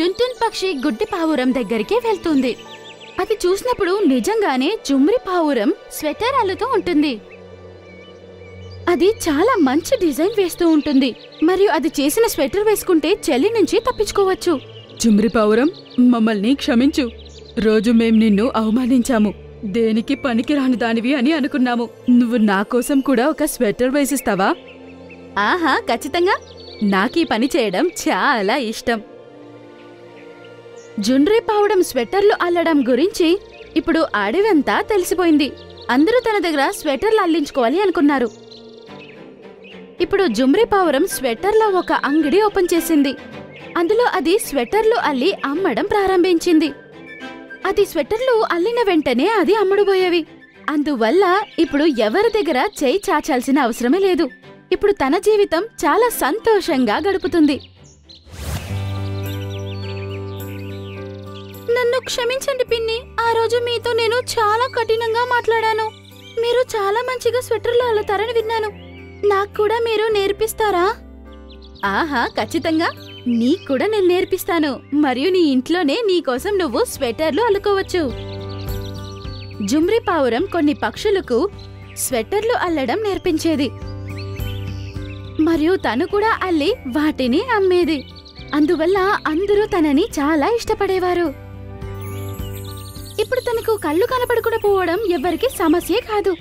టున్టున్ పక్షి గుడ్డి పావురం దగ్గరికి వెళ్తుంది. అది చూసినప్పుడు నిజంగానే జుమ్రి పావురం స్వెటర్ అల్లుతూ ఉంటుంది. అది చాలా మంచి డిజైన్ వేస్తూ ఉంటుంది మరియు అది చేసిన స్వెటర్ వేసుకుంటే చలి నుంచి తప్పించుకోవచ్చు. జుమ్రి పావురం, మమ్మల్ని క్షమించు. రోజు మేం నిన్ను అవమానించాము. దేనికి పనికిరాని దానివి అని అనుకున్నాము. నువ్వు నా కోసం కూడా ఒక స్వెటర్ వేసిస్తావా? ఆహా, ఖచ్చితంగా. నాకీ పని చేయడం చాలా ఇష్టం. జుమ్రి పావురం స్వెటర్లు అల్లడం గురించి ఇప్పుడు అడవంతా తెలిసిపోయింది. అందరూ తన దగ్గర స్వెటర్లు అల్లించుకోవాలి అనుకున్నారు. ఇప్పుడు జుమ్రి పావురం స్వెటర్లో ఒక అంగడి ఓపెన్ చేసింది. అందులో అది స్వెటర్లు అల్లి అమ్మడం ప్రారంభించింది. అది స్వెటర్లు అల్లిన వెంటనే అది అమ్ముడుపోయేవి. అందువల్ల ఇప్పుడు ఎవరి దగ్గర చేయి చాచాల్సిన అవసరమే లేదు. ఇప్పుడు తన జీవితం చాలా సంతోషంగా గడుపుతుంది. నన్ను క్షమించండి పిన్ని, ఆ రోజు మీతో నేను చాలా కఠినంగా మాట్లాడాను. మీరు చాలా మంచిగా స్వెటర్లు అల్లుతారని విన్నాను. నాకు కూడా మీరు నేర్పిస్తారా? ఆహా, ఖచ్చితంగా. నీకు కూడా నేను నేర్పిస్తాను. మరియు నీ ఇంట్లోనే నీకోసం నువ్వు స్వెటర్లు అల్లుకోవచ్చు. జుమ్రి పావురం కొన్ని పక్షులకు స్వెటర్లు అల్లడం నేర్పించేది మరియు తను కూడా అల్లి వాటిని అమ్మేది. అందువల్ల అందరూ తనని చాలా ఇష్టపడేవారు. ఇప్పుడు తనకు కళ్ళు కనపడకుండా పోవడం ఎవ్వరికీ సమస్యే కాదు.